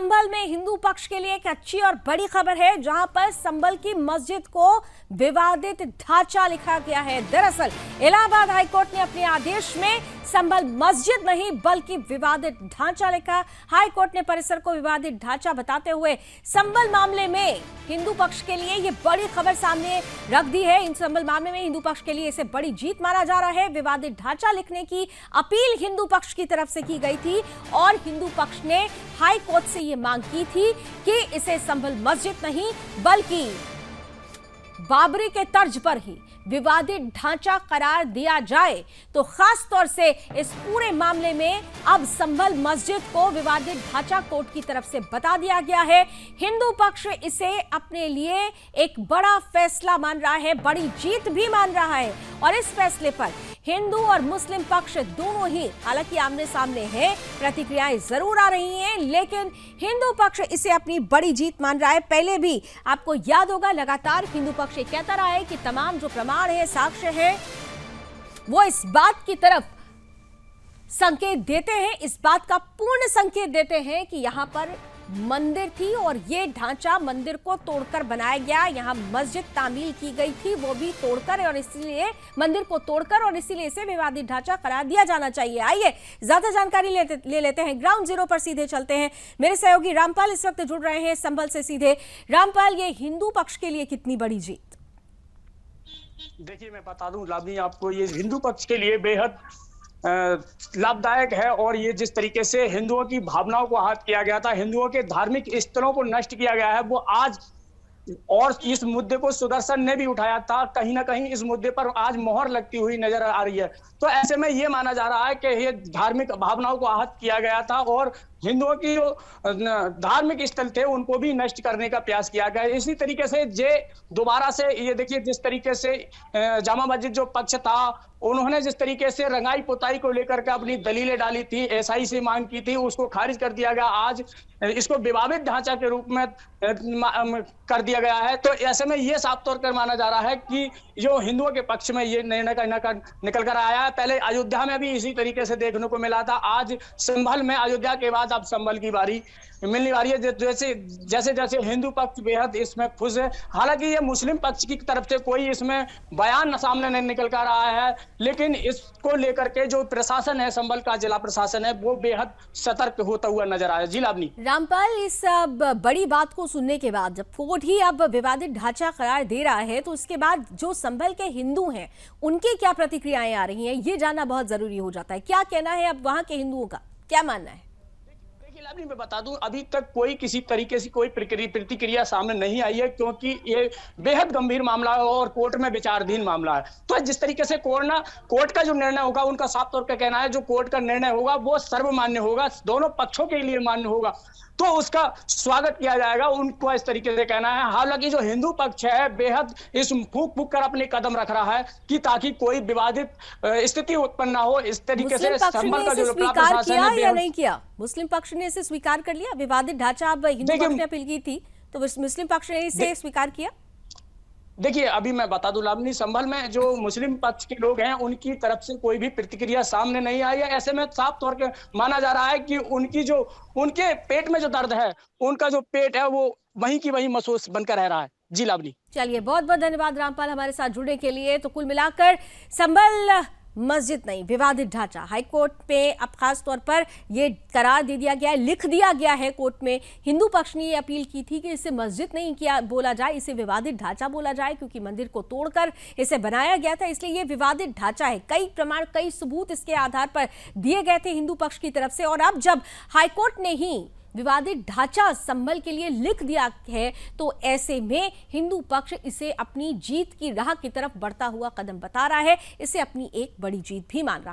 संभल में हिंदू पक्ष के लिए एक अच्छी और बड़ी खबर है, जहां पर संभल की मस्जिद को विवादित ढांचा लिखा गया है। दरअसल इलाहाबाद हाईकोर्ट ने अपने आदेश में संभल मस्जिद नहीं बल्कि विवादित ढांचा लिखा। हाईकोर्ट ने परिसर को विवादित ढांचा बताते हुए संभल मामले में हिंदू पक्ष के लिए ये बड़ी खबर सामने रख दी है। इन संभल मामले में हिंदू पक्ष के लिए इसे बड़ी जीत माना जा रहा है। विवादित ढांचा लिखने की अपील हिंदू पक्ष की तरफ से की गई थी और हिंदू पक्ष ने हाई कोर्ट से ये मांग की थी कि इसे संभल मस्जिद नहीं बल्कि बाबरी के तर्ज पर ही विवादित ढांचा करार दिया जाए। तो खास तौर से इस पूरे मामले में अब संभल मस्जिद को विवादित ढांचा कोर्ट की तरफ से बता दिया गया है। हिंदू पक्ष इसे अपने लिए एक बड़ा फैसला मान रहा है, बड़ी जीत भी मान रहा है और इस फैसले पर हिंदू और मुस्लिम पक्ष दोनों ही हालांकि आमने सामने हैं, प्रतिक्रियाएं जरूर आ रही हैं, लेकिन हिंदू पक्ष इसे अपनी बड़ी जीत मान रहा है। पहले भी आपको याद होगा लगातार हिंदू पक्ष ये कहता रहा है कि तमाम जो प्रमाण है, साक्ष्य है, वो इस बात की तरफ संकेत देते हैं, इस बात का पूर्ण संकेत देते हैं कि यहां पर मंदिर थी और ये ढांचा मंदिर को तोड़कर बनाया गया। यहाँ मस्जिद तामील की गई थी, वो भी तोड़कर, और इसलिए मंदिर को तोड़कर, और इसीलिए इसे विवादित ढांचा करार दिया जाना चाहिए। आइए ज्यादा जानकारी ले लेते हैं, ग्राउंड जीरो पर सीधे चलते हैं। मेरे सहयोगी रामपाल इस वक्त जुड़ रहे हैं संभल से सीधे। रामपाल, ये हिंदू पक्ष के लिए कितनी बड़ी जीत? देखिए, मैं बता दूं लावनी आपको, ये हिंदू पक्ष के लिए बेहद लाभदायक है। और ये जिस तरीके से हिंदुओं की भावनाओं को आहत किया गया था, हिंदुओं के धार्मिक स्थलों को नष्ट किया गया है, वो आज, और इस मुद्दे को सुदर्शन ने भी उठाया था, कहीं ना कहीं इस मुद्दे पर आज मोहर लगती हुई नजर आ रही है। तो ऐसे में ये माना जा रहा है कि ये धार्मिक भावनाओं को आहत किया गया था और हिंदुओं की जो धार्मिक स्थल थे उनको भी नष्ट करने का प्रयास किया गया। इसी तरीके से दोबारा से ये देखिए, जिस तरीके से जामा मस्जिद जो पक्ष था, उन्होंने जिस तरीके से रंगाई पुताई को लेकर के अपनी दलीलें डाली थी, एसआई से मांग की थी, उसको खारिज कर दिया गया। आज इसको विवादित ढांचा के रूप में कर दिया गया है। तो ऐसे में ये साफ तौर पर माना जा रहा है कि जो हिंदुओं के पक्ष में ये निर्णय निकल कर आया है। पहले अयोध्या में भी इसी तरीके से देखने को मिला था, आज संभल में, अयोध्या के बाद अब संभल की बारी मिलने वाली है। जैसे जैसे हिंदू पक्ष बेहद इसमें खुश है। हालांकि ये मुस्लिम पक्ष की तरफ से कोई इसमें बयान सामने नहीं निकल कर रहा है, लेकिन इसको लेकर के जो प्रशासन है, संभल का जिला प्रशासन है, वो बेहद सतर्क होता हुआ नजर आया। जी लावनी। रामपाल, इस बड़ी बात को सुनने के बाद जब कोर्ट ही अब विवादित ढांचा करार दे रहा है, तो उसके बाद जो संभल के हिंदू हैं उनकी क्या प्रतिक्रियाएं आ रही हैं, ये जानना बहुत जरूरी हो जाता है। क्या कहना है अब वहां के हिंदुओं का, क्या मानना है? मैं बता दूं, अभी तक कोई किसी तरीके से कोई प्रतिक्रिया सामने नहीं आई है, क्योंकि ये बेहद गंभीर मामला है और कोर्ट में विचाराधीन मामला है। तो जिस तरीके से कोर्ट का जो निर्णय होगा, उनका साफ तौर पर कहना है जो कोर्ट का निर्णय होगा वो सर्वमान्य होगा, दोनों पक्षों के लिए मान्य होगा, तो उसका स्वागत किया जाएगा, उनको इस तरीके से कहना है। हालांकि जो हिंदू पक्ष है बेहद इस फूक फूक कर अपने कदम रख रहा है कि ताकि कोई विवादित स्थिति उत्पन्न ना हो। इस तरीके से संभल का जो प्रशासन है या नहीं किया, मुस्लिम पक्ष ने इसे स्वीकार कर लिया। विवादित ढांचा अब हिंदू पक्ष ने अपील की थी, तो मुस्लिम पक्ष ने इसे स्वीकार किया। देखिए, अभी मैं बता दूं लावनी, संभल में जो मुस्लिम पक्ष के लोग हैं उनकी तरफ से कोई भी प्रतिक्रिया सामने नहीं आई है। ऐसे में साफ तौर पर माना जा रहा है कि उनके पेट में जो दर्द है, उनका जो पेट है वो वहीं की वहीं महसूस बनकर रह रहा है। जी लावनी। चलिए, बहुत बहुत धन्यवाद रामपाल हमारे साथ जुड़ने के लिए। तो कुल मिलाकर संभल मस्जिद नहीं, विवादित ढांचा, हाईकोर्ट पे अब खास तौर पर यह करार दे दिया गया है, लिख दिया गया है कोर्ट में। हिंदू पक्ष ने यह अपील की थी कि इसे मस्जिद नहीं किया बोला जाए, इसे विवादित ढांचा बोला जाए, क्योंकि मंदिर को तोड़कर इसे बनाया गया था, इसलिए यह विवादित ढांचा है। कई प्रमाण, कई सबूत इसके आधार पर दिए गए थे हिंदू पक्ष की तरफ से, और अब जब हाईकोर्ट ने ही विवादित ढांचा संभल के लिए लिख दिया है, तो ऐसे में हिंदू पक्ष इसे अपनी जीत की राह की तरफ बढ़ता हुआ कदम बता रहा है, इसे अपनी एक बड़ी जीत भी मान रहा है।